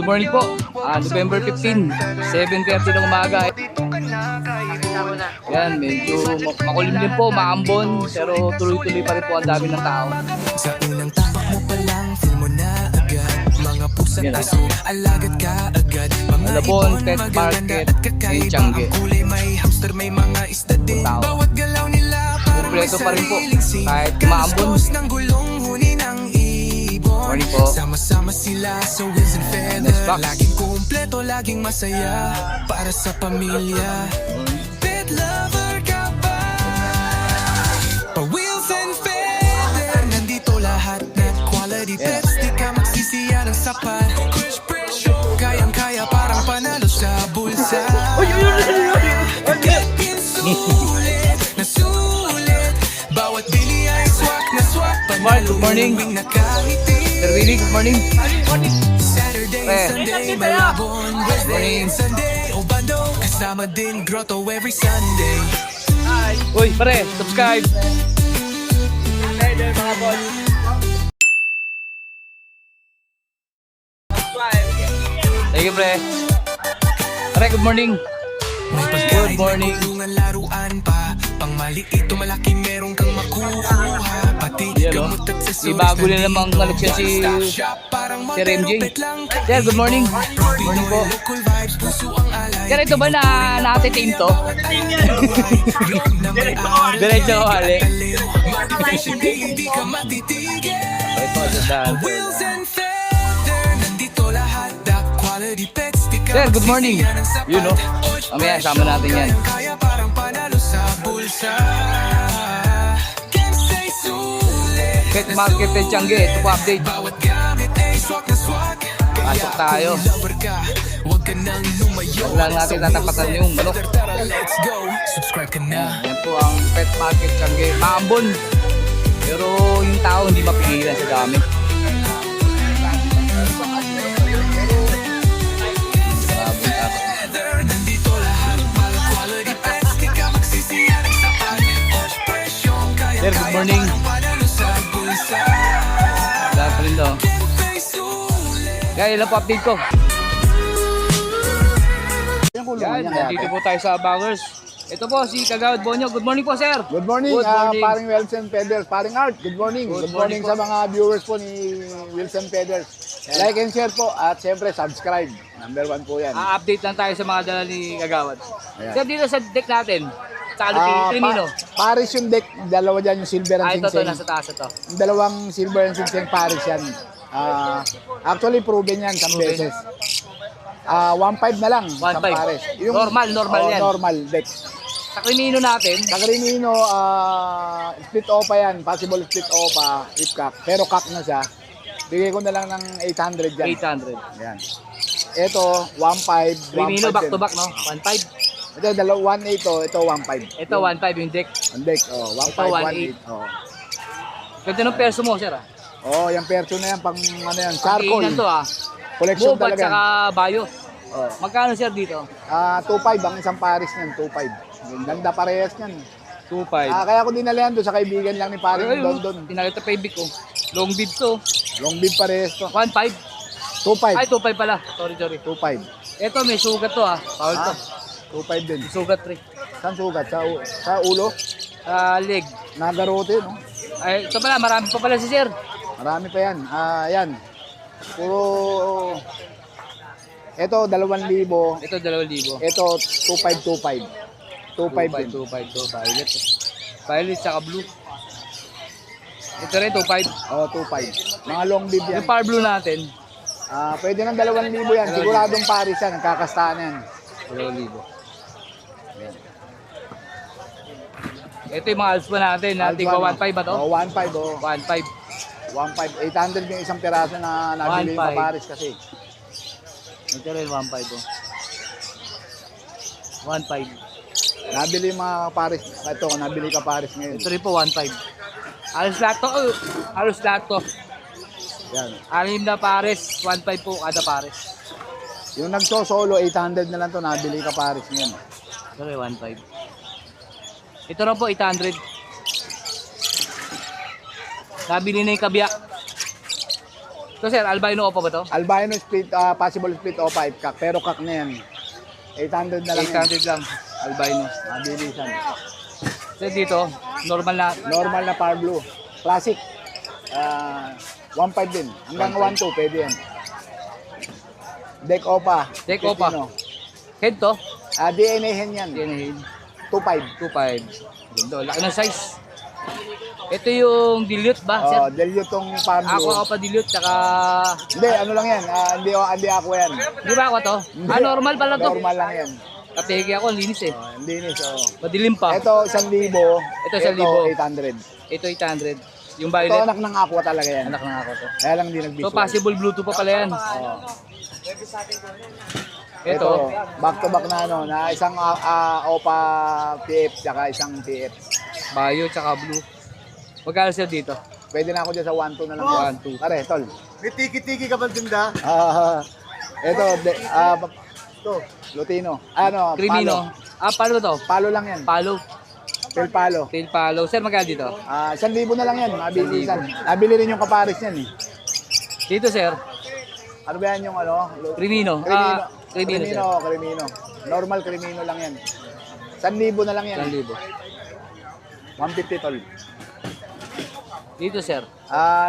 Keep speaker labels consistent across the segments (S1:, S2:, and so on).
S1: Good morning po. November 15, 7:30 ng umaga. Yan, medyo makulimlim po, maambon, pero tuloy-tuloy pa rin po ang dami ng tao.
S2: Sa unang tapak mo pa lang, feel mo na agad. Mga pusat aso, alagad ka agad. Mga
S1: Malabon,
S2: ibon,
S1: Pet
S2: magaganda
S1: Market,
S2: at kakaiba.
S1: Tiangge.
S2: Ang kulay may hamster, may mga isda din.
S1: Tao.
S2: Bawat galaw nila parang may
S1: Kompleto pa rin po,
S2: sariling sing.
S1: kahit maambon.
S2: Kaluskos ng gulong, huni ng ibon.
S1: Morning po.
S2: Sama-sama sila sa wheels and feather.
S1: Next box.
S2: Laging kumpleto, laging masaya. Para sa pamilya. Pet lover ka ba? Pa wheels and feather. Nandito lahat na quality pets. Di ka magsisiya ng sapat. Kayang-kaya parang panalo sa bulsa. Sulit na sulit. Bawat bili ay swak na swak.
S1: Good morning. Sir Willie, good morning.
S2: Saturday, Sunday, Malabon, Wednesday,
S1: Morning.
S2: Sunday, Obando, kasama din Grotto every Sunday.
S1: Uy, pare, subscribe. Thank you, pre. Pare, good morning.
S2: May
S1: Good
S2: pagkain,
S1: morning.
S2: may kulungan, laruan pa. Pang maliit o malaki meron kang makukuha. Pati
S1: Yan, oh.
S2: gamot at
S1: May bago na namang collection si Sir MJ. Sir, good morning. Good morning po. Sir, ito ba na naka-team to? Diretso ko hali.
S2: Hindi ka matitigil.
S1: Ito, sandaan.
S2: Wheels and feather, nandito lahat the quality pets. Di ka
S1: Sir, good morning.
S2: magsisiya ng
S1: Yun, no?
S2: sapat.
S1: Mamaya, sama natin yan.
S2: Kaya parang panalo sa bulsa. Can't say sulit.
S1: Pet Market at Tiangge, ito po update.
S2: Bawat gamit ay swak na swak.
S1: Pasok tayo.
S2: Kung lover ka, huwag ka nang lumayo.
S1: Huwag lang natin tatapatan yung manok.
S2: Tara, let's go. Subscribe ka na.
S1: Yan po ang Pet Market Tiangge. Maambon. Pero yung tao hindi mapigilan sa dami.
S2: Nandito lahat, mga quality pets. Di ka magsisiya ng sapat. Presyong kaya
S1: Sir, good morning.
S2: panalo sa bulsa.
S1: Lahat rin daw.
S2: May sulit.
S1: Kaya ilan po update ko.
S3: Yung kulungan
S1: Yan,
S3: niya kaya.
S1: nandito po tayo sa Bangers. Ito po si Kagawad Bonyo. Good morning po, sir.
S3: Good morning,
S1: Good morning.
S3: paring Wilson Peders, paring Art. Good morning.
S1: Good
S3: Good morning
S1: morning
S3: sa mga viewers po ni Wilson Peders. Like and share po at siyempre subscribe. Number 1 po yan.
S1: Update lang tayo sa mga dala ni Kagawad.
S3: Ayan.
S1: Sir, dito sa deck natin, sa Trimino.
S3: Paris yung deck, dalawa dyan yung silver and
S1: Ito to,
S3: singseng.
S1: nasa taas ito.
S3: Yung dalawang silver and singseng Paris yan. Actually proven yan some
S1: Proven.
S3: beses. 1.5 na lang.
S1: 1.5.
S3: sa Paris.
S1: Normal yan.
S3: Normal deck.
S1: Sa Trimino natin,
S3: Sa Crimino, split opa yan. Possible split opa, if cock. Pero cock na siya. Bigay ko na lang ng 800 dyan.
S1: 800.
S3: Yan. Ito, 1.5.
S1: Trimino
S3: 1.5
S1: back to
S3: din.
S1: back, no? 1.5.
S3: Ito, 1.8 ito 1.5.
S1: Ito, 1.5 yung deck.
S3: Ang deck, 1.5, 1.8. Oh.
S1: Ganda ng perso mo, sir.
S3: Oh, yung perso na yan, pang ano yan, charcoal.
S1: Pag-iinan to,
S3: Collection
S1: Move at
S3: talaga.
S1: saka bayo.
S3: Oh.
S1: Magkano, sir, dito?
S3: 2.5 ang isang Paris niyan, 2.5. Ganda parehas niyan.
S1: 2.5.
S3: Kaya ko dinalayan doon sa kaibigan lang ni Paris Dondon.
S1: Pinakita pa yung big ko. Long bib to.
S3: Long bib parehas to.
S1: 1.5.
S3: 2.5.
S1: Ay, 2.5 pala. Sorry.
S3: 2.5.
S1: Ito, may sugat to, Power to.
S3: 2.5 din.
S1: May sugat, pre.
S3: Saan sugat? Sa ulo?
S1: Leg.
S3: Nagarote, no?
S1: Ay, ito pala, marami pa pala si sir.
S3: Marami pa yan. Yan. Puro... Ito, 2,000.
S1: Ito, 2,000.
S3: Ito, 2,525. 2,500 din.
S1: 2.5 violet. Violet, saka blue. Ito rin, 2.5.
S3: Oh, 2,500. Mga long bib yan.
S1: Yung power blue natin,
S3: Pwede ng 2,000 yan. Siguradong Paris yan. Kakastaan yan.
S1: 2,000. Ito yung mga alps pa natin. Tingko 1.5 ba to?
S3: Oh, 1,500. Oh.
S1: 1.5.
S3: 1,500. 800 yung isang piraso na nabili yung
S1: 1,500.
S3: Paris kasi.
S1: Ito rin, 1.5. 1.5.
S3: Nabili yung mga Paris. Ito, nabili ka Paris ngayon.
S1: Ito rin po, 1.5. Halos lahat to. Halos lahat to.
S3: Yan.
S1: 6 na pares, 1.5 po kada pares.
S3: Yung nagso-solo, 800 na lang to. Nabili ka Paris ngayon.
S1: Ito rin, 1.5. Ito rin po, 800. Nabili na yung kabya. Ito sir, albino opa ba to?
S3: Albino split, possible split OPA, ipkak. Pero kak na yan. 800 na lang yan.
S1: 800 lang, albino.
S3: Mabilisan.
S1: So dito, normal na.
S3: Normal na Power Blue. Classic. 1.5 din. Hanggang 1.2 pwede yan. Deck OPA.
S1: Deck OPA.
S3: Filipino.
S1: Head to,
S3: DNA hen yan.
S1: yan head.
S3: 2.5.
S1: 2.5. Ganda, laki ng size. Ito yung dilute ba, sir?
S3: Delyo tong Power Blue.
S1: Aqua opa dilute, tsaka...
S3: Hindi, ano lang yan. Hindi ako yan.
S1: Di ba ako to?
S3: Hindi.
S1: Normal pala to.
S3: Normal lang yan.
S1: Kapeke ako, linis eh.
S3: Linis,
S1: Madilim pa.
S3: Ito, 1,000.
S1: Ito, 1,000.
S3: 800.
S1: Ito 800. Yung
S3: Ito,
S1: violet,
S3: anak ng aqua talaga yan.
S1: anak na ako to.
S3: Kaya lang hindi nag-visual.
S1: So possible Bluetooth pa pala yan.
S3: Ito,
S1: Ito,
S3: back to back na ano, na isang OPA PF tsaka isang PF.
S1: bio tsaka blue. Magkano sir dito?
S3: Pwede na ako dyan sa 1-2 na lang.
S1: 1-2.
S3: Pare, tol.
S4: May tiki-tiki ka bang tinda?
S3: Ito, ito, Lutino. Ano,
S1: Crimino. Palo to?
S3: Palo lang yan.
S1: Palo.
S3: Pel palo.
S1: Tail palo. Sir, magkano dito?
S3: 1,000 na lang yan, mabilisan. Nabili rin yung kaparis yan eh.
S1: Dito sir,
S3: Ano ba yan yung ano?
S1: Crimino. Crimino sir.
S3: Crimino. Normal Crimino lang yan. 1,000 na lang yan.
S1: 1,000.
S3: 150 tol.
S1: Dito sir,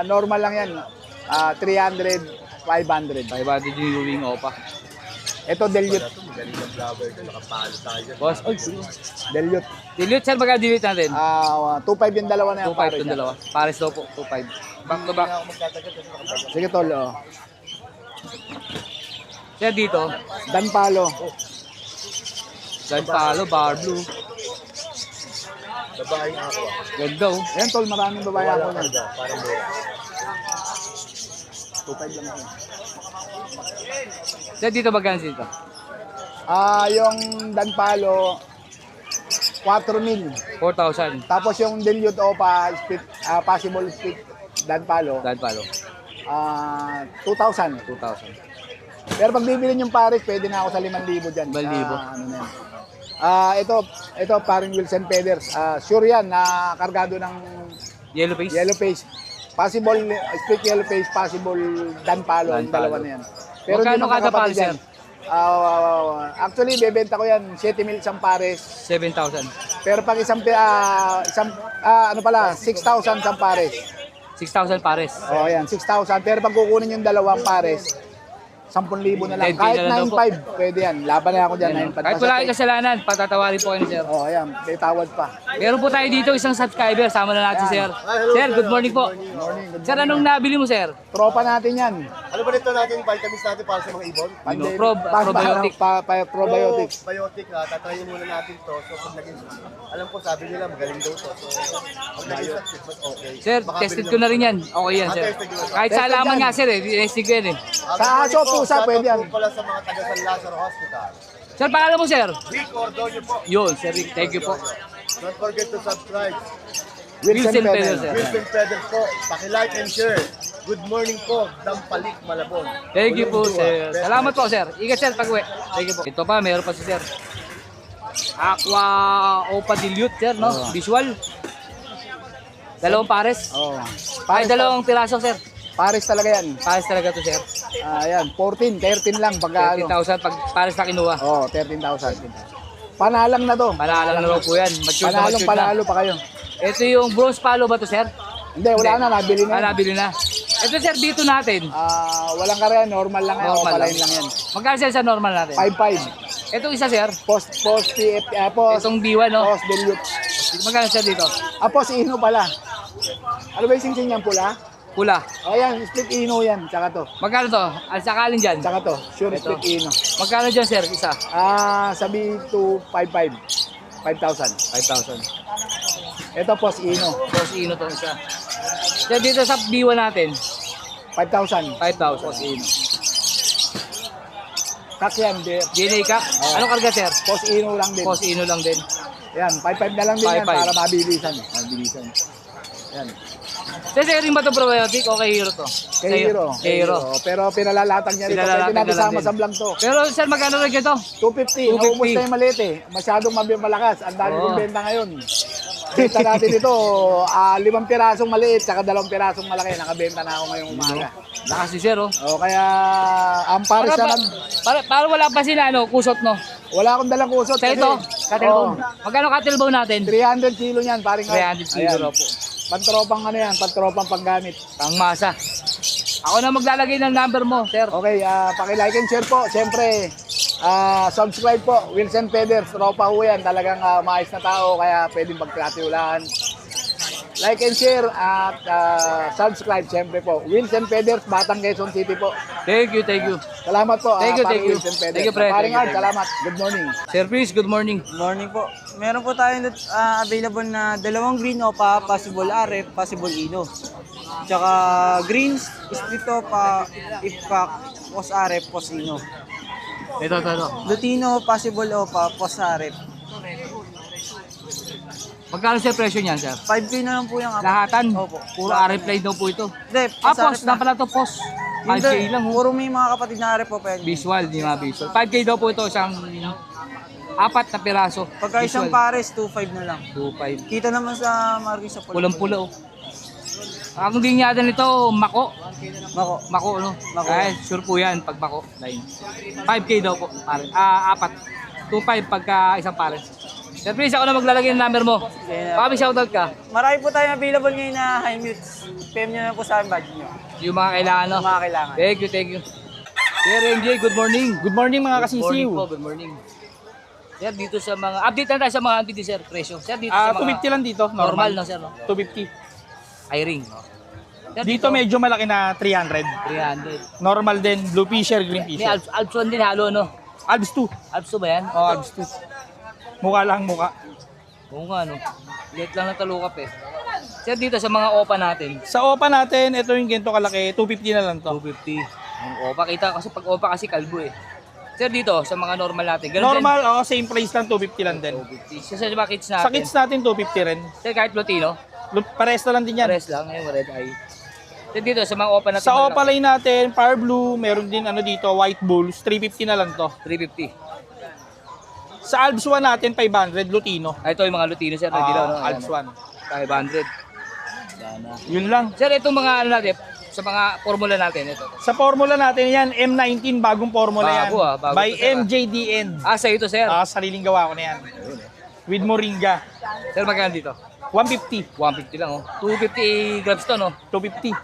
S3: Normal lang yan. 300, 500.
S1: 500 yung wing opa.
S3: Ito, Delute.
S4: Galing ng flower ito, nakapalo tayo.
S1: Boss, oy,
S3: Delute.
S1: dilute sir, magkano dilute natin?
S3: 2.5 yung dalawa na yan.
S1: 2.5 itong dalawa. Pares daw po, 2.5. Back to back.
S3: Sige tol,
S1: Sir, dito,
S3: Dan Palo.
S1: Dan palo, bar blue.
S4: Babaeng ako.
S1: Ganda oh.
S3: Ayan tol, maraming babae ako yan.
S4: Parang mura.
S3: 2.5 lang yan.
S1: Sir, dito magkano dito?
S3: Yung Dan Palo, 4,000.
S1: 4,000.
S3: Tapos yung Delute Opa, split, possible split Dan Palo,
S1: Dan palo,
S3: 2,000.
S1: 2,000.
S3: Pero pag bibili yung Paris, pwede na ako sa 5,000 dyan.
S1: 5,000.
S3: Ano na yan. Ito paring Wilson Feathers. Sure yan, na kargado ng
S1: Yellow face?
S3: yellow face. Possible split yellow face, possible Dan Palo,
S1: Dan
S3: yung dalawa
S1: Palo.
S3: na yan.
S1: Magkano
S3: hindi
S1: kada
S3: magkakapatid
S1: palo,
S3: yan. Actually, bebenta ko yan, 7,000 isang pares.
S1: 7,000.
S3: Pero pag ano pala, 6,000 isang pares.
S1: 6,000 pares.
S3: O, yan, 6,000. Pero pag kukunin yung dalawang pares, 10,000 na lang.
S1: 10K
S3: Kahit
S1: na lang daw
S3: 9,500, pwede yan. Laban na ako dyan, 9,500.
S1: Kahit wala kayong kasalanan, patatawarin po kayo ni sir.
S3: O, ayan, may tawad pa.
S1: Meron po tayo dito isang subscriber, sama na natin sir. Sir, good morning po.
S3: Morning, good
S1: Sir, anong nabili mo sir?
S3: Tropa natin yan.
S4: Ano ba nito natin, vitamins natin para sa mga ibon?
S3: Pandemic.
S1: Probiotic.
S3: Probiotics.
S4: Probiotic, tatry muna natin to. So, pag naging, alam ko, sabi nila, magaling daw to. So, pag naging success, mas okay.
S1: Sir, tested ko na rin yan. Okay yan sir. Kahit sa
S3: Tested
S1: alaman
S3: yan.
S1: nga sir eh, tested ko yan eh.
S3: Sa aso, pusa, pwede yan.
S4: Pala sa mga taga San Lazaro Hospital.
S1: Sir, pangalan mo sir?
S4: Rick Ordonio po.
S1: Yun, sir Rick, thank you po.
S4: Don't forget to subscribe.
S1: Wilson
S3: Feathers.
S1: Pedro, sir.
S4: Wilson Feathers po. Paki-like and share. Good morning po, Dampalik, Malabon.
S1: Thank you po
S4: Ulong
S1: sir.
S4: Dua.
S1: Salamat po sir. Ingat sir pag-uwi. Thank you po. Ito pa, meron pa si sir. Aqua Opa Dilute sir, no? Visual. Dalawang pares.
S3: Oh.
S1: Ay, dalawang piraso sir.
S3: Pares talaga yan.
S1: Pares talaga to sir.
S3: Ayan, 14, 13 lang pag ano.
S1: 13,000 pag pares na kinuha.
S3: Oh, 13,000. Panalang na to.
S1: Panalang na raw po yan. Mature na mature na.
S3: Panalo pa kayo.
S1: Ito yung bronze palo ba to sir?
S3: Hindi, wala na, nabili na. yan.
S1: Nabili na. Ito sir, dito natin.
S3: Walang karayan, normal lang yan.
S1: Normal
S3: Opaline lang yan.
S1: Magkano sir sa normal natin?
S3: 5,500.
S1: Ito isa sir.
S3: Post PF, post
S1: Itong B1 no?
S3: post Delute.
S1: Magkano sir dito?
S3: Post Ino pala. Ano ba yung sing-sing yan pula?
S1: Pula.
S3: Ayan, split Ino yan, tsaka to.
S1: Magkano to? Ang sakalin dyan.
S3: Tsaka to, sure
S1: Ito.
S3: split Ino.
S1: Magkano dyan sir? Isa?
S3: Sabi to 5,500. 5,000.
S1: 5,000.
S3: Ito post Ino.
S1: Boss Ino to isa. Sir, dito sa B1 natin,
S3: 5,000.
S1: 5,000. Boss Ino.
S3: Kak yan,
S1: DNA Cup. Anong karga sir?
S3: post Ino lang din.
S1: Boss Ino lang din.
S3: Yan, 5,500 na lang din yan
S1: 5,500.
S3: para mabilisan. Mabilisan. Yan.
S1: Sir, sir, rin ba ito probiotic o kay Hero to?
S3: Kay Hero.
S1: Kay Hero.
S3: Pero pinalalatag niya rito.
S1: Pinalalatag
S3: Pwede natin
S1: na lang
S3: sama
S1: din.
S3: sa vlog to.
S1: Pero sir, magkano rin ito?
S3: 250.
S1: 250.
S3: Naubos na yung maliit eh. Masyadong malakas. Ang dami
S1: Oo.
S3: kong benta ngayon. Kita natin ito, 5 pirasong maliit, saka 2 pirasong malaki. Nakabenta na ako ngayong umaga.
S1: Lakas si sir, oh.
S3: O kaya, ang pares na lang,
S1: Para wala pa sila, kusot, no?
S3: wala akong dalang kusot.
S1: Sa ito, cattle bone. Magkano cattle bone natin?
S3: 300 kilo niyan, paring
S1: 300 kilo po.
S3: Pantropang ano yan, pantropang panggamit.
S1: Pangmasa. Ako na maglalagay ng number mo, sir.
S3: Okay, paki-like and share po. Siyempre, subscribe po. Wilson Peders, tropa ho yan. Talagang maayos na tao, kaya pwedeng pagkatiwalaan. Like and share at subscribe siyempre po. Wilson Peders, Batang Quezon City po.
S1: Thank you, thank you.
S3: Salamat po.
S1: Thank you,
S3: paring
S1: thank you.
S3: Wilson Peders.
S1: Thank you, pre.
S3: Paring
S1: Thank you,
S3: Art, salamat. Good morning.
S1: Sir Chris, good morning.
S5: Morning po. Meron po tayong available na 2 green opa, possible RF, possible Ino. Tsaka greens, split opa, IFCAC, pos RF, pos Ino.
S1: Ito.
S5: Lutino, possible opa, pos RF.
S1: Magkano sir presyo niyan, sir?
S5: 5K na lang po yung
S1: Lahatan?
S5: Opo.
S1: Puro RF daw po ito.
S5: Hindi,
S1: Ah,
S5: pos
S1: post
S5: RF
S1: na pala to, post. 5K lang, oh.
S5: Puro may mga kapatid na RF po pwede.
S1: Visual, di mga visual. 5K daw po ito, isang 4 na piraso.
S5: Pagka isang
S1: Visual.
S5: pares, 2.5 na lang.
S1: 2.5.
S5: Kita naman sa Marquis sa
S1: Pulang-pula, oh. Ang dinyada nito, mako.
S5: Mako.
S1: Mako, no?
S5: Mako.
S1: Ay, sure po yan, pag mako. Line. 5K daw po, pare. 4. 2.5 pagka isang pare. Sir Chris, ako na maglalagay ng number mo.
S5: Okay na.
S1: Baka may shoutout ka.
S5: Marami po tayong available ngayon na high mutes. PM nyo na po sa akin budget nyo.
S1: Yung mga kailangan, no?
S5: Yung mga kailangan.
S1: Thank you, thank you. Sir MJ, good morning.
S6: Good morning mga
S1: Good
S6: kasisiw.
S1: morning po, good morning. Sir, dito sa mga, update na tayo sa mga anti sir, presyo. Sir, dito sa mga
S6: 250 lang dito,
S1: normal,
S6: normal.
S1: no, sir, no?
S6: 250.
S1: I-ring, no? Sir,
S6: Dito medyo malaki na 300.
S1: 300.
S6: Normal din, blue fisher, green
S1: May
S6: fisher.
S1: Alps 1 din halo, no?
S6: Alps 2.
S1: Alps 2 ba yan?
S6: Oh, Alps 2. Mukha lang mukha.
S1: Oo nga, no? Late lang na talukap eh. Sir, dito sa mga OPA natin,
S6: Sa OPA natin, ito yung ganito kalaki, 250 na lang to.
S1: 250. Ang OPA, kita kasi pag OPA kasi kalbo eh. Sir, dito sa mga normal natin, ganun
S6: Normal, oh, same price lang, 250 lang din.
S1: din. 250. Sa mga kits natin.
S6: Sa kits natin, 250 rin.
S1: Sir, kahit Lutino,
S6: Pares na lang din yan.
S1: pares lang, yung red eye. Sir, dito sa mga OPA natin,
S6: Sa
S1: malaki,
S6: OPA line natin, Power Blue, meron din ano dito, White Bulls, 350 na lang to.
S1: 350.
S6: Sa Alps 1 natin, 500, Lutino.
S1: Ah, ito yung mga Lutino, sir, na dilaw, no?
S6: Alps 1.
S1: 500. Sana.
S6: Yun lang.
S1: Sir, itong mga ano natin, sa mga formula natin, ito.
S6: Sa formula natin yan, M19, bagong formula yan.
S1: Bago, bago
S6: By
S1: to, sir,
S6: MJDN.
S1: Ah, sa ito, sir.
S6: Sariling gawa ko na yan. With Moringa.
S1: Sir, magkano dito?
S6: 150.
S1: 150 lang, oh. 250 grams to, no?
S6: 250.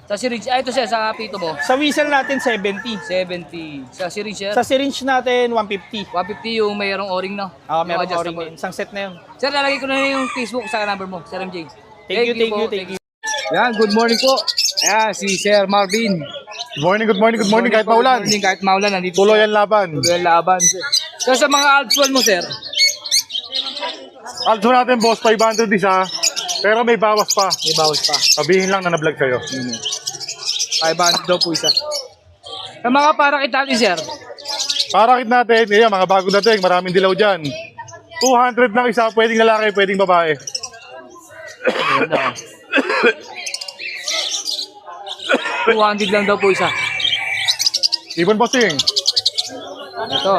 S1: Sa syringe, ito sir, sa pito mo,
S6: Sa whistle natin, 70.
S1: 70. Sa syringe, sir,
S6: Sa syringe natin, 150.
S1: 150 yung mayroong o-ring, no?
S6: Meron
S1: Yung
S6: o
S1: adjustable.
S6: ring. Isang set na yun.
S1: Sir, lalagay ko na yung Facebook sa number mo, Sir MJ.
S6: Thank you.
S1: Yan, good morning po. Ayan, si Sir Marvin.
S7: Good morning, kahit
S1: po,
S7: maulan.
S1: Good morning, kahit maulan. Nandito
S7: Tuloy
S1: siya.
S7: ang laban.
S1: Tuloy ang laban. Sir, sa mga Alps 1 mo, sir,
S7: Also natin, boss, 500 isa. Pero may bawas pa.
S1: may bawas pa.
S7: Sabihin lang na na-vlog sa'yo.
S1: 500 daw po isa. Sa mga parakit natin, sir,
S7: Parakit natin, yan, mga bagong dating, maraming dilaw dyan. 200 lang isa, pwedeng lalaki, pwedeng babae.
S1: ayan daw. 200 lang daw po isa.
S7: Ibon bossing.
S1: Ito.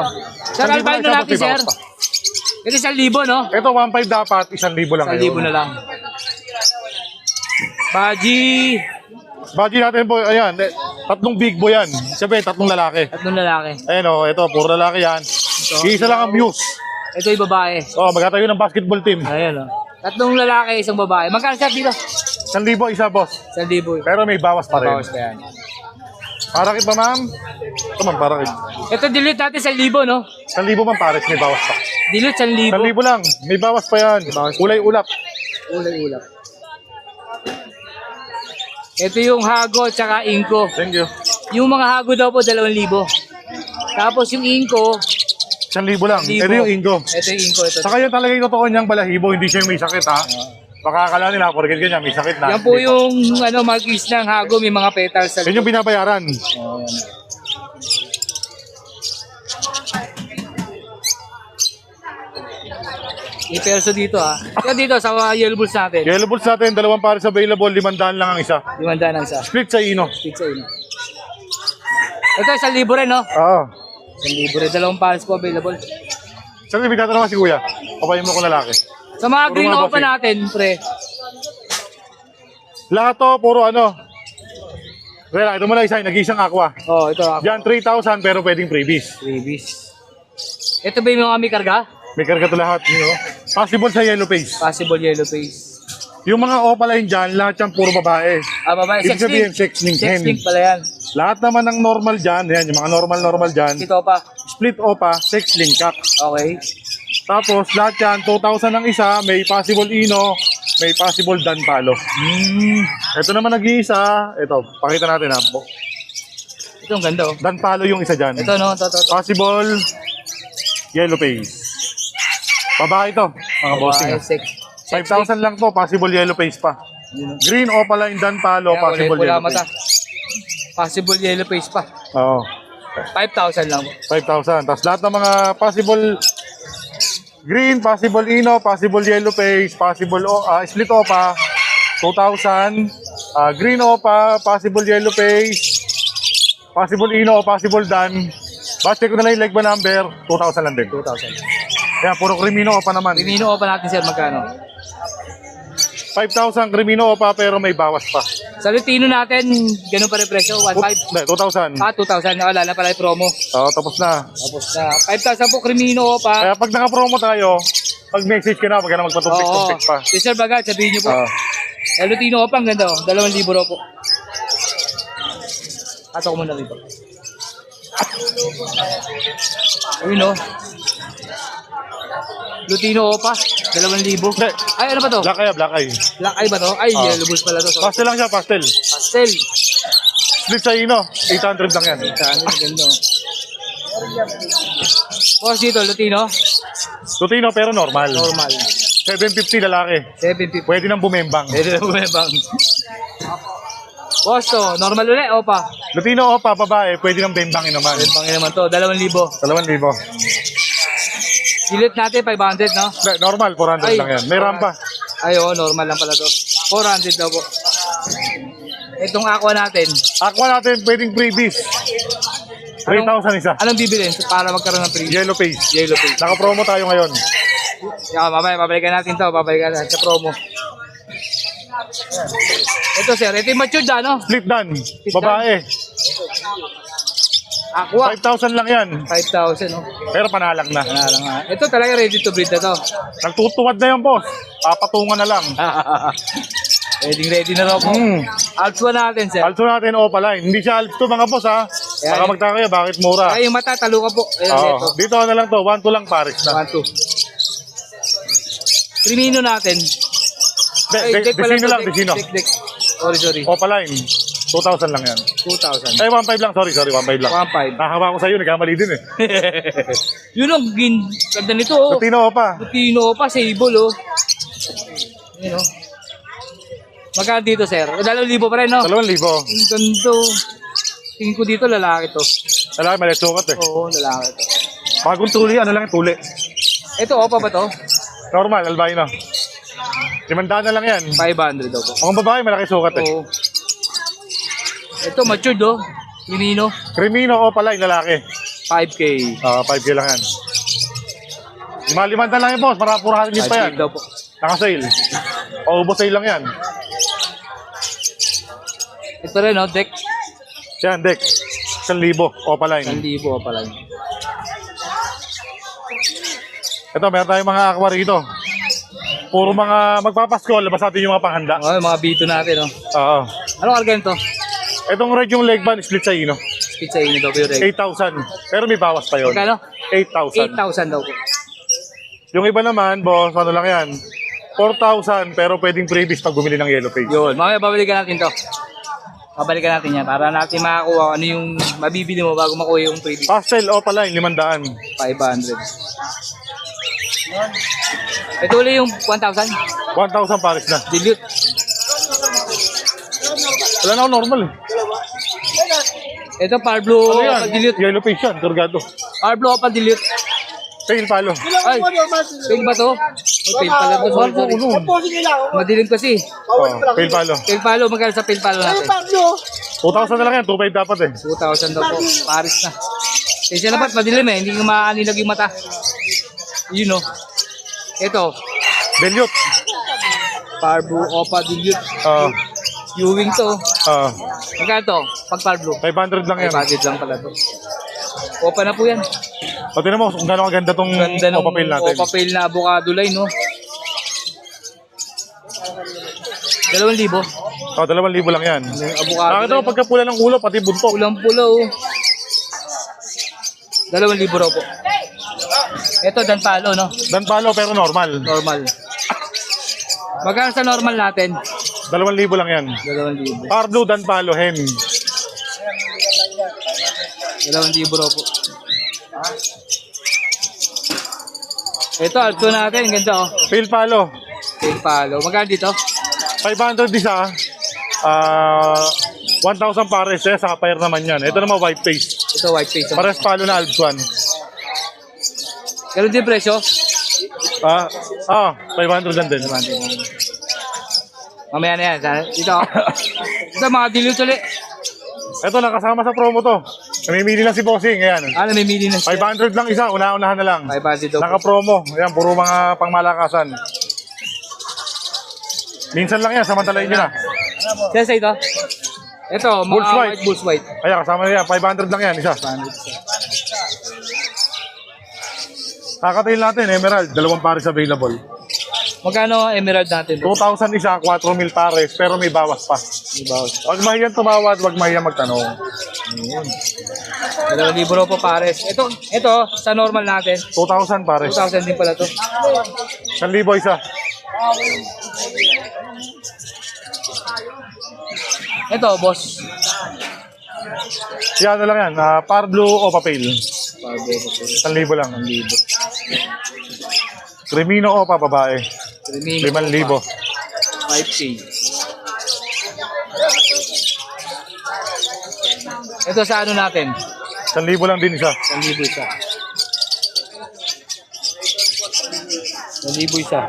S1: Sir, albino natin, sir. Ito 1,000, no?
S7: Ito, 1.5 dapat, 1,000 lang
S1: 1,000 na lang. Baji,
S7: Budget natin po, ayan, 3 big boy yan. Siyempre, 3 lalaki.
S1: 3 lalaki.
S7: Ayan o, ito, puro lalaki yan. Isa lang ang views.
S1: Ito yung babae.
S7: Oh, magkatayo ng basketball team.
S1: Ayan, oh. 3 lalaki, isang babae. Magkano sir dito?
S7: 1,000 isa, boss.
S1: 1,000.
S7: Pero may bawas pa rin.
S1: Bawas pa yan.
S7: Parakit ba, ma'am? Ito, ma'am, parakit.
S1: Ito dilute natin 1,000, no?
S7: 1,000 man pares, may bawas pa.
S1: Dilute 1,000.
S7: 1,000 lang, may bawas pa yan. Kulay ulap.
S1: Ulay-ulap. Ito yung hago tsaka inko.
S7: Thank you.
S1: Yung mga hago daw po 2,000. Tapos yung inko,
S7: 1,000 lang.
S1: 1,000.
S7: Ito yung ingo.
S1: Ito yung inko. Ito.
S7: Saka yan talaga yung totoo niyang balahibo, hindi siya yung may sakit ha. Baka akala nila, porket ganyan, may sakit na.
S1: Yan po
S7: Hindi
S1: yung ano, markis ng hago, may mga petals sa
S7: pa. Yan yung binabayaran.
S1: iperso dito ha. Ito dito sa yellow bulls natin.
S7: Yellow Bulls natin, 2 pares available, 500 lang ang isa.
S1: 500 ang isa.
S7: Split sa ino.
S1: Pizza yun. Ito 1,000 rin, no?
S7: Oo.
S1: 1,000 rin. 2 pares po available.
S7: Saan may tatanong si kuya? Papayin mo ko lalaki.
S1: Sa mga
S7: Puro
S1: green
S7: mga
S1: opa
S7: bossing.
S1: natin, pre.
S7: Lahat to, puro ano. Rela, ito muna isa, nag-iisang aqua.
S1: Oh, ito ako.
S7: Diyan, 3,000 pero pwedeng freebies.
S1: Freebies. Ito ba yung mga may karga?
S7: May karga to lahat, you know. Possible sa yellow face.
S1: Possible yellow face.
S7: Yung mga opaline dyan, lahat yan puro babae.
S1: Ah, babae.
S7: Ibig sabihin, sex link
S1: Sex
S7: hen.
S1: link pala yan.
S7: Lahat naman ng normal dyan, yan, yung mga normal dyan.
S1: Ito pa.
S7: Split opa, sex link kak.
S1: Okay.
S7: Tapos lahat yan, 2,000 ang isa, may possible ino, may possible dan palo. Ito naman nag-iisa, ito, pakita natin ha.
S1: Ito ang ganda oh.
S7: Dan palo yung isa dyan.
S1: Ito no, ito.
S7: Possible yellow face. Babae ito, mga bossing.
S1: Babae,
S7: ha.
S1: sex.
S7: 5,000 lang to, possible yellow face pa. Green opaline dan palo,
S1: Kaya,
S7: possible
S1: wala
S7: yellow
S1: mata.
S7: face.
S1: Possible yellow face pa.
S7: Oo,
S1: 5,000 lang po.
S7: 5,000. Tapos lahat ng mga possible green, possible ino, possible yellow face, possible split opa, 2,000. Green opa, possible yellow face, possible ino, possible dan. Basta check ko na lang yung legba number, 2,000 lang din.
S1: 2,000.
S7: Kaya puro krimino opa naman.
S1: Pinino pa natin sir magkano?
S7: 5,000 krimino opa pero may bawas pa.
S1: Sa Lutino natin, ganun pa rin presyo, 1,500.
S7: Hindi, 2,000.
S1: 2,000. Wala na pala yung promo.
S7: Oo, tapos na.
S1: Tapos na. 5,000 po, Crimino pa.
S7: Kaya pag naka-promo tayo, pag message ka na, wag ka na magpatumpik-tumpik pa.
S1: Yes, sir, bagay. Sabihin niyo po.
S7: Oo.
S1: Lutino pa, ang ganda. 2,000 raw po. Ato ko muna rito. Ayun o. Lutino pa, 2,000.
S7: Hindi.
S1: Ay, ano ba to?
S7: Black eye, black eye.
S1: Black eye ba to? Ay, yellow bulls pala to. So,
S7: Pastel lang siya, pastel.
S1: pastel.
S7: Split sa ino, 800 lang yan.
S1: Saan yung ganda o. Boss dito, Lutino.
S7: Lutino pero normal.
S1: Normal.
S7: 750 lalaki.
S1: 750.
S7: Pwede nang bumembang.
S1: Pwede na bumebang. Boss to, normal ulit, opa.
S7: Lutino o pa, babae, pwede nang bembangin naman.
S1: Bumebang naman to, 2,000.
S7: 2,000.
S1: Gilit natin, 500, no?
S7: Hindi, normal, 400
S1: Ay,
S7: lang yan. May rampa.
S1: Ay, oo, normal lang pala to. 400 daw po. Itong aqua natin,
S7: Aqua natin, pwedeng freebies. 3,000 isa.
S1: anong bibilin para magkaroon ng free?
S7: Yellow face.
S1: Yellow face.
S7: Naka-promo tayo ngayon.
S1: Yeah, babalikan natin to, babalikan natin sa promo. Ito sir, ito yung matured no?
S7: Split dan. Babae.
S1: Aqua,
S7: 5,000 lang yan.
S1: 5,000, no?
S7: Pero panalang na.
S1: Wala lang ha. Ito talaga ready to breed na to.
S7: Nagtutuwad na yan, boss. Papatungan na lang.
S1: Ready na raw po. Alpha natin sir.
S7: Also natin opaline. Hindi siya Alps to mga boss ha.
S1: Yan.
S7: Baka magtaka kayo, bakit mura?
S1: Ay, yung mata, talo ka po. Ayan,
S7: Oo.
S1: ito.
S7: Dito na lang to, 1-2 lang pares na.
S1: 1, 2. Crimino natin.
S7: Desino lang, desino.
S1: Dek. Sorry.
S7: Opaline, 2,000 lang yan.
S1: 2,000.
S7: Eh, 1.5 lang, sorry, 1.5 lang.
S1: 1,500.
S7: Nakahawa ko sa'yo, nagkamali din eh.
S1: Yun ang ganda nito, oh.
S7: Lutino pa.
S1: Lutino pa, sable, oh. Yun, oh. Magkano dito, sir? 2,000 pa rin, no?
S7: 2,000.
S1: Ang ganda, oh. Tingin ko dito, lalaki to.
S7: Lalaki, maliit sukat eh.
S1: Oo, lalaki to.
S7: Bagong tuli, ano lang, tuli.
S1: Ito, opa ba to?
S7: Normal, albino. 500 na lang yan.
S1: 500 daw po.
S7: Ang babae, malaki sukat eh.
S1: Oo. Ito, matured, oh. Crimino,
S7: Crimino o pala, yung lalaki.
S1: 5K.
S7: 5K lang yan. 5,000 na lang yan, boss. Marapurahan din pa yan.
S1: 5K daw po.
S7: Naka-sale. Paubos sale lang yan.
S1: Ito rin, oh, deck.
S7: Yan, deck. 1,000 o pala
S1: 1,000 pa lang.
S7: Ito, meron tayong mga aqua rito. Puro mga magpapasko, labas natin yung mga panghanda.
S1: Oh, yung mga bito natin, oh.
S7: Oo.
S1: Ano kargan to?
S7: Itong red yung leg band, split sa ino.
S1: Pizza inyo daw po yung reg.
S7: 8,000. Pero may bawas pa yun.
S1: Magkano?
S7: 8,000.
S1: 8,000 daw po.
S7: Yung iba naman, boss, ano lang yan? 4,000 pero pwedeng freebies pag bumili ng yellow face.
S1: Yun, mamaya babalikan natin to. Babalikan natin yan para natin makakuha ano yung mabibili mo bago makuha yung freebie.
S7: Pastel o pala, 500.
S1: 500. Ito ulit yung 1,000.
S7: 1,000 pares na.
S1: Dilute.
S7: Wala na ako normal eh.
S1: Ito Parblo
S7: Ano yan?
S1: dilute.
S7: Yellow face yan, kargado.
S1: Parblo dilute.
S7: Tail palo.
S1: Ay, pail ba to? Oh, pail pala to. Sorry, sorry. Madilim kasi.
S7: Oh, tail palo.
S1: Pail palo, magkano sa pail palo natin?
S7: 2,000 na lang yan, 2,500 dapat eh.
S1: 2,000 daw po. Paris na. Kasi na ba't madilim eh, hindi ko maanilag yung mata. Yun o. Ito,
S7: Dilute.
S1: Parblue Opa Dilute.
S7: Ah,
S1: Ewing to.
S7: ah,
S1: Magkano to? Pag Parblue.
S7: 500 lang yan.
S1: 500 lang pala to. Opa na po yan.
S7: O, tingnan mo kung gano'ng kaganda tong
S1: Ganda ng
S7: Opa Pale natin.
S1: Opa Pale na avocado line, no? 2,000.
S7: O, 2,000 lang yan.
S1: Yung avocado
S7: Nakita mo
S1: line,
S7: pagka pula ng ulo, pati buntot.
S1: pulang-pula, oh. 2,000 raw po. Ito, danpalo, no?
S7: Dan palo pero normal.
S1: Normal. Magkano sa normal natin?
S7: 2,000 lang yan.
S1: 2,000.
S7: Parblue, dan palo, hen.
S1: 2,000 raw po. Ito, alto natin. Ganda, oh.
S7: Pale palo.
S1: Pale palo. Magkano dito?
S7: 500 isa. 1,000 pares. Eh, sa pair naman yan. Ito naman white face.
S1: Ito, white face. Oh.
S7: Pares palo na Alps 1.
S1: Ganun din presyo?
S7: 500 lang din.
S1: Mamaya na yan. Dito, oh. Ito, mga dilute ulit.
S7: Ito, nakasama sa promo to. Namimili lang si Bossing. Ayan.
S1: Namimili na siya.
S7: 500 lang isa. Una-unahan na lang.
S1: 500 daw po.
S7: Naka-promo. Ayan, puro mga pangmalakasan. Minsan lang yan. Samantalayin nyo na.
S1: Sa ito? Ito, mga
S7: Bulls white.
S1: white, bulls white.
S7: Ayan, kasama na yan. 500 lang yan. Isa. Kakatayin natin. Emerald. 2 pares available.
S1: Magkano emerald natin?
S7: 2,000 isa. 4,000 pares. Pero may bawas pa. Huwag mahiyang tumawad. Huwag mahiyang magtanong.
S1: 2,000 raw po pares. Ito, sa normal natin.
S7: 2,000 pares.
S1: 2,000 din pala to.
S7: 1,000 isa.
S1: Ito, boss.
S7: Yan na lang yan. Parblue o papel. 1,000 lang. 1,000. Cremino o pa babae. 5,000.
S1: 5K. Ito sa ano natin?
S7: 1,000 lang din isa.
S1: 1,000 isa. 1,000 isa.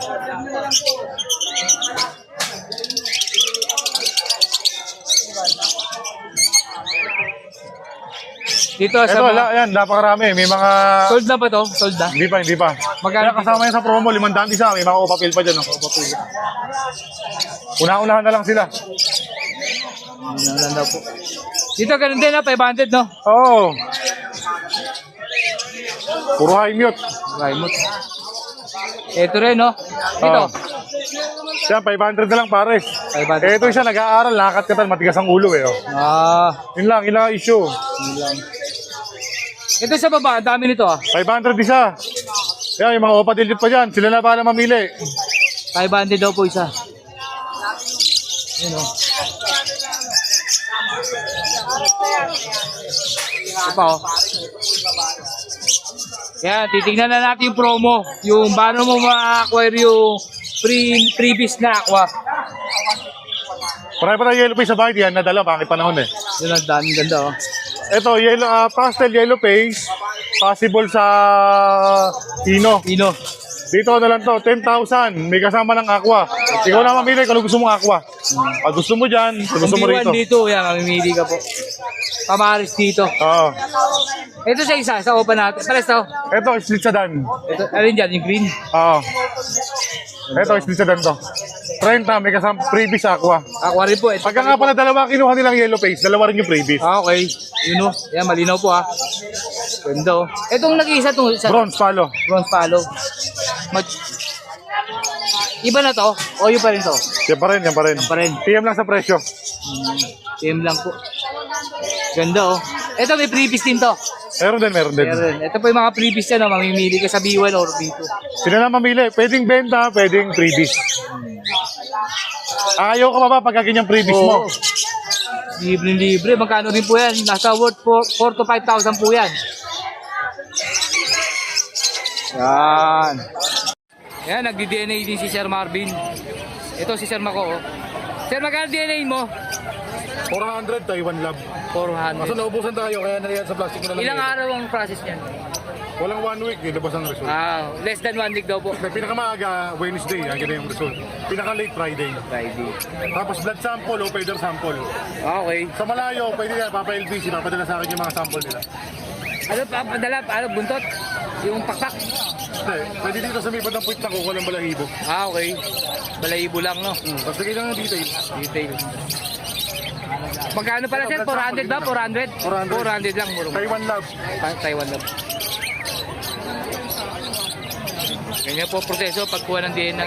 S1: Dito sa
S7: Ito, yan, napakarami. May mga...
S1: sold na ba to? Sold na?
S7: Hindi pa.
S1: Magkano
S7: Kaya kasama yan sa promo, 500 isa. May mga opapil pa dyan. Una-unahan na lang sila.
S1: Ano daw po. Dito ganun din na 500, no?
S7: Oo. Puro high mute.
S1: Raimot. Ito rin, no? Dito.
S7: Yan, 500 na lang pares.
S1: 500.
S7: Ito isa, nag-aaral, nakakatkatal, matigas ang ulo eh. Oh. Yun lang issue.
S1: Ito sa baba, ang dami nito,
S7: 500 isa. Yan, yung mga opa dilute pa dyan. Sila na pala mamili.
S1: 500 daw po isa. Yun, oh. Ito pa, oh. Yan, titignan na natin yung promo. Yung paano mo ma-acquire yung freebies na aqua.
S7: Marami pa tayo yellow face sa bahay. Yan, nadala. Bakit panahon eh.
S1: Yun ang daming ganda, oh.
S7: Ito, yellow, pastel yellow face. Possible sa Pino.
S1: Pino.
S7: Dito na lang to, 10,000. May kasama ng aqua. Ikaw na mamili kung ano gusto mong aqua. Pag gusto mo dyan, pag gusto mo rito.
S1: dito, yan, mamimili ka po. Pamaris dito.
S7: Oo.
S1: Ito sa isa, sa open natin. Pares to.
S7: Ito, split sa dan.
S1: Ito, alin dyan, yung green.
S7: Oo. Ito, split sa dan to. 30, may kasama freebies sa aqua.
S1: Aqua rin po. Ito,
S7: Pagka nga pala dalawa kinuha nilang yellow face, dalawa rin yung freebies.
S1: Okay. Yun, oh. Yan, malinaw po, Ganda, oh. Itong nag-iisa to, sa
S7: Bronze palo.
S1: bronze palo. Iba na to? O yun pa rin to?
S7: Yan pa rin, yan pa rin.
S1: Pa rin.
S7: PM lang sa presyo.
S1: Same lang po. Ganda, oh. Ito, may freebies din to.
S7: Meron din, meron din.
S1: Meron. Ito po yung mga freebies yan, mamimili ka sa B1 or B2.
S7: Sila na mamili. Pwedeng benta, pwedeng freebies. Ayaw ka ba pagka ganyang freebies mo?
S1: Libre. Magkano rin po yan? Nasa worth 4 to 5,000 po yan. Yan. Yan, nagdi-DNA din si Sir Marvin. Ito si Sir Mako, oh. Sir, magkano DNA mo?
S7: 400 Taiwan Lab.
S1: 400.
S7: naubusan tayo, kaya nariyan sa plastic ko na
S1: Ilang araw ang process niyan?
S7: Walang 1 week, nilabas ang result.
S1: Less than 1 week daw po.
S7: Pinakamaaga, Wednesday, ang ganyan yung result. Pinaka-late Friday.
S1: Friday.
S7: Tapos blood sample o feather sample.
S1: Okay.
S7: Sa malayo, pwede yan, papa-LBC, papadala sa akin yung mga sample nila.
S1: Ano pa padala? Ano buntot? Yung pakpak?
S7: Pwede dito sa may bandang puwit na kukuha ng balahibo.
S1: Ah, okay. Balahibo lang, no?
S7: Tapos lagay lang ng detail.
S1: Detail. Magkano pala sir? 400 ba? 400? 400 lang, murong.
S7: Taiwan Lab.
S1: Taiwan lang. Ganyan po proseso pagkuha ng DNA.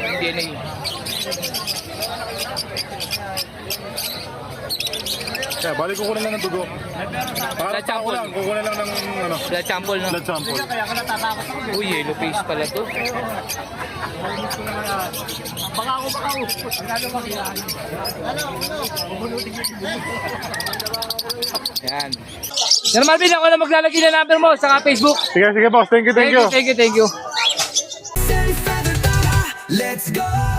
S7: Kaya balik kukuha lang ng dugo.
S1: Blood sample.
S7: Kukuha lang ng ano,
S1: Blood sample, no?
S7: blood sample.
S1: Uy, yellow face pala to. Yan. Sir Marvin, ako na maglalagay ng number mo sa Facebook.
S7: Sige, boss. Thank you.
S1: Thank you.
S2: Let's go!